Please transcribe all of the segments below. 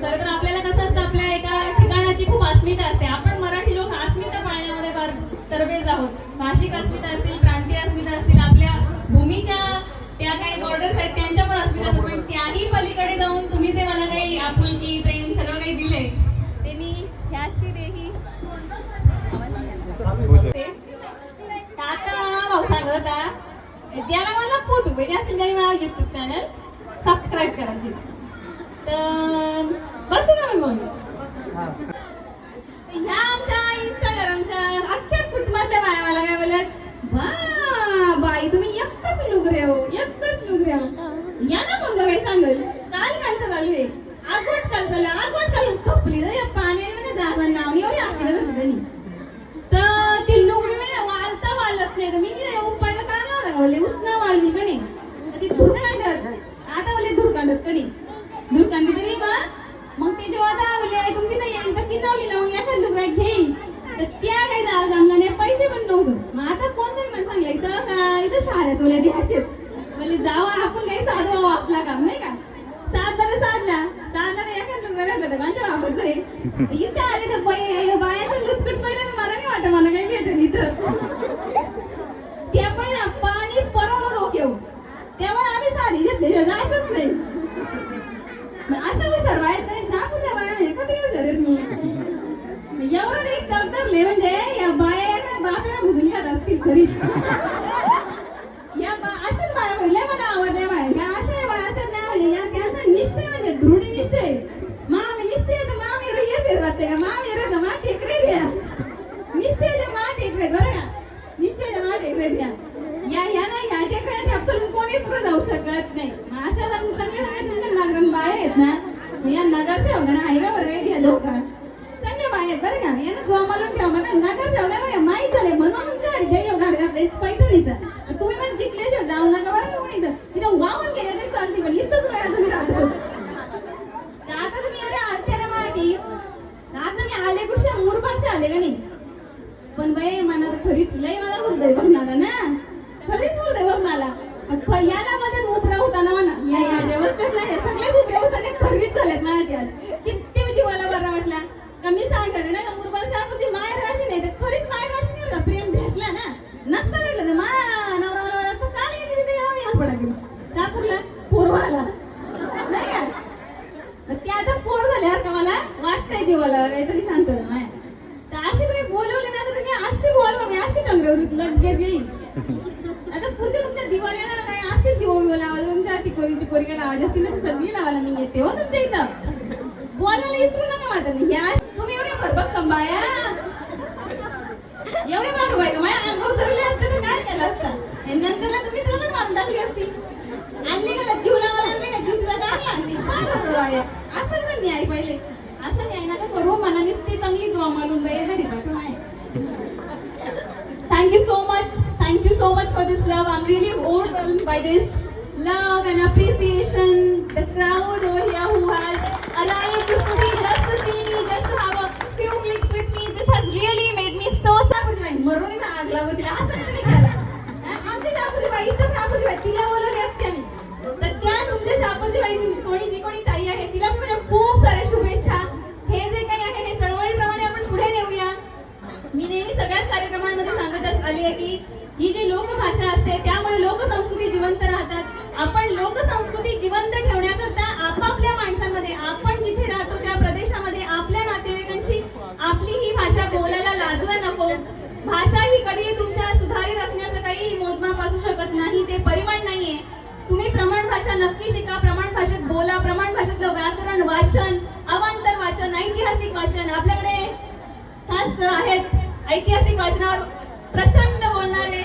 खरं तर आपल्याला कसं असतं, आपल्या एका ठिकाणाची खूप अस्मिता असते. आपण मराठी लोक अस्मिता पाळण्यामध्ये फार तरबेज आहोत. भाषिक अस्मिता असतील, प्रांतीय अस्मिता असतील, आपल्या भूमीच्या त्या काही बॉर्डर्स आहेत त्यांच्या पण अस्मिता असतात. पण त्याही पलीकडे जाऊन तुम्ही जे मला काही आपुलकी, प्रेम सगळं काही दिले ते मी ह्याची देही आता भाऊ सांगत ज्याला मला फोटो भेटले असतील त्यांनी मला युट्यूब चॅनल सबस्क्राईब करायची. तर बसू का मी मग ह्या आमच्या इंस्टाग्रामच्या अख्ख्या कुटुंबातल्या बाया मला काय बोलत, वा बाई तुम्ही एकच लुगरे हो, एकच लुगरे हो. याला कोण बाई सांगल काल कालचं चालू आहे, आगोट काल चालू आहे, आगोट काल खपली तर या पाण्यामध्ये जाता नाव एवढी आखलं नाही. तर ती लुगडी म्हणजे वालता वालत नाही. तर मी नाही उपायला का नव्हता बोलले उतना वालवी का नाही. ती धुरकांडत आता बोलले धुरकांडत कधी धुरकांडी तरी बा. मग ते जेव्हा आता बोलले तुमची नाही येईल तर किनावली ना मग एखाद दुसरा घेईल. तर त्या काही झालं जमला नाही, पैसे पण नव्हतं. मग आता कोणतरी मला सांगलं इथं का इथं साऱ्या तुला द्यायचे म्हणजे जावा आपण काही साधू आपला काम नाही का. साधला तर एखाद दुसरा भेटलं तर माझ्या बाबाचं आहे. इथे आले तर बायाचं लुचकट पहिलं तर मला नाही वाटत मला काही भेटेल इथं. त्या पहिला पाणी परवलं डोक्यावर तेव्हा आम्ही सारी घेतली जायचंच नाही. अशा हुशार बाहेर नाही शापूरच्या बाया म्हणजे कधी हुशार आहेत म्हणून एवढं एक तरतरले म्हणजे या बाया एका बाप्याला बुजून खात असतील खरी. या अशाच बाया पहिले मला आवडल्या बाया ह्या अशा बाया असतात नाही म्हणजे या त्यांचा निश्चय म्हणजे दृढ निश्चय. मामी निश्चय तर मामी येते वाटते का मामी रे मा टेकरे द्या निश्चय मा टेकरे बरं का निश्चय मा टेकरे द्या. या नाही ह्या टेकऱ्या ठेपसून कोणी पुढे जाऊ शकत नाही. अशा चांगल्या सगळ्या नागरण बाया आहेत ना या नगरच्या वगैरे आहे का बरं काय लोक चांगल्या बाया आहेत बरं का. यांना जोमालून ठेवा मला नगरच्या वगैरे माहीत झाले म्हणून गाडी जय गाडी घातली पैठणीचा. तुम्ही पण जिंकल्याशिवाय जाऊ नका बरं का कोणी इथं वाहून गेले तरी चालते पण इथंच राहा तुम्ही राहतो. आता तुम्ही एवढे आलते ना मराठी आता मी आले कुठच्या मूरपाशी आले का नाही. पण बाई मला खरीच लय मला हृदय बघणार ना खरीच हृदय बघ मला याला मध्ये उभरा होता ना म्हणा या व्यवस्थेत नाही सगळेच उभे होताना खरीच झालेत मराठ्यात. किती जीवाला बरा वाटला का मी सांगते ना मुरबाल शापूरची माय राशी नाही तर खरीच माय राशी नाही का प्रेम भेटला ना नसता भेटलं तर मा नवरा तर काल गेली तिथे यावं पडा गेली शापूरला पोरवाला नाही का. ते आता पोर झाल्यावर का मला वाटतंय जीवाला काहीतरी शांत माय. तर अशी तुम्ही बोलवले ना तर तुम्ही अशी बोलवा मी अशी टंगरवली लगेच येईल. आता पुढच्या तुमच्या दिवाळीला काय असतील दिवाळी लावायला तुमच्या टिकोरीची कोरी काय लावायची असतील ना सगळी लावायला मी येते हो तुमच्या इथं. बोलायला विसरू नका माझं या तुम्ही एवढे भरभर कंबाया एवढे मारू बाय का माझ्या अंगावर चरले असते तर काय केलं असतं नंतरला तुम्ही तर मारून टाकली असती. आणली का जीव लावायला आणली का जीव तिला काय आणली काय करतो बाया असं तर न्याय पहिले असं न्याय नका करू मला नुसती चांगली जो मारून बाई घरी पाठवून आहे. Thank you so much for this love. I'm really overwhelmed by this love and appreciation. The crowd over here who has arrived to see me, just to have a few clicks with me. This has really made me so sad. मरून आग लागू तिला असं नाही केलं. आमची शापूरची बाई इथं शापूरची बाई तिला बोलवली असते आम्ही. तर त्या तुमच्या शापूरची बाई कोणी ताई आहे तिला मी म्हणजे खूप साऱ्या शुभेच्छा. हे जे काही आहे हे चळवळीप्रमाणे आपण पुढे नेऊया. मी नेहमी सगळ्याच कार्यक्रमांमध्ये सांगत आली आहे की ही जी लोकभाषा असते त्यामुळे लोकसंस्कृती जिवंत राहतात. आपण लोकसंस्कृती जिवंत ठेवण्याकरता आपापल्या माणसांमध्ये आपण जिथे राहतो त्या प्रदेशामध्ये आपल्या नातेवाईकांशी आपली ही भाषा बोलायला लाजवा नको. भाषा ही कधी तुमच्या सुधारित असण्याचं काही मोजमाप असू शकत नाही. ते परिमाण नाहीये. तुम्ही प्रमाण भाषा नक्की शिका. प्रमाण भाषेत बोला. प्रमाण भाषेतलं व्याकरण वाचन अवांतर वाचन ऐतिहासिक वाचन आपल्याकडे खास आहेत. ऐतिहासिक वाचनावर प्रचंड बोलणारे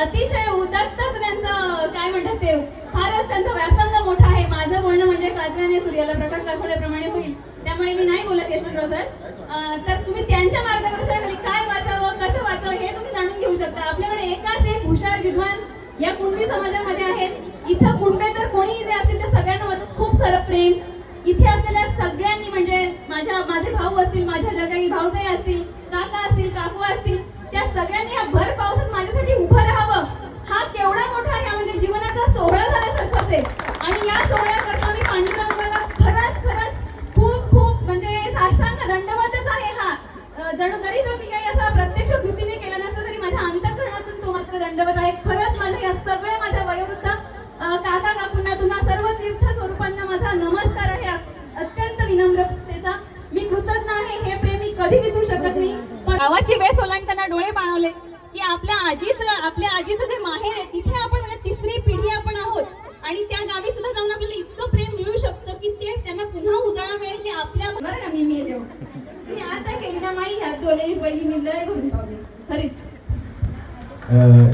अतिशय उदात्तच त्यांचं काय म्हणतात ते फारच त्यांचा व्यासंग मोठा आहे. माझं बोलणं म्हणजे काजव्याने सूर्याला प्रकाश दाखवल्याप्रमाणे होईल त्यामुळे मी नाही बोलत यशवंतराव सर. तर तुम्ही त्यांच्या मार्गदर्शनाखाली काय वाचावं कसं वाचावं हे तुम्ही जाणून घेऊ शकता. आपल्याकडे एकाच एक हुशार विद्वान या कुणबी समाजामध्ये आहेत. इथं कुणबे तर कोणीही जे असतील त्या सगळ्यांना माझं खूप सारं प्रेम. इथे असलेल्या सगळ्यांनी म्हणजे माझे भाऊ असतील माझ्या ज्या काही भाऊजाई असतील काका असतील काकू असतील त्या सगळ्यांनी या भर पावसात माझ्यासाठी उभं राहावं. हा केवढा मोठा आहे म्हणजे जीवनाचा सोहळा झाल्यासारखाच आहे. आणि या सोहळ्याकरता मी पांडुरंगाला खरंच खूप दंडवत आहे. खरंच माझ्या या सगळ्या माझ्या वयोवृद्ध काका काकूंना, तुम्हा सर्व तीर्थ स्वरूपांना माझा नमस्कार आहे अत्यंत विनम्रतेचा. मी कृतज्ञ आहे. हे प्रेम मी कधी विसरू शकत नाही. गावाची वेस ओलांडताना डोळे पाणवले की आपल्या आजीचं जे माहेर आहे तिथे आपण म्हणजे तिसरी पिढी आपण आहोत आणि त्या गावी सुद्धा जाऊन आपल्याला इतकं प्रेम मिळू शकतं की ते त्यांना पुन्हा उजाळा मिळेल की आपल्या बरं ना मी मेले मी आता केली ना माई ह्यात डोले पहिली मी लय भरून पावले खरीच.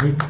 एक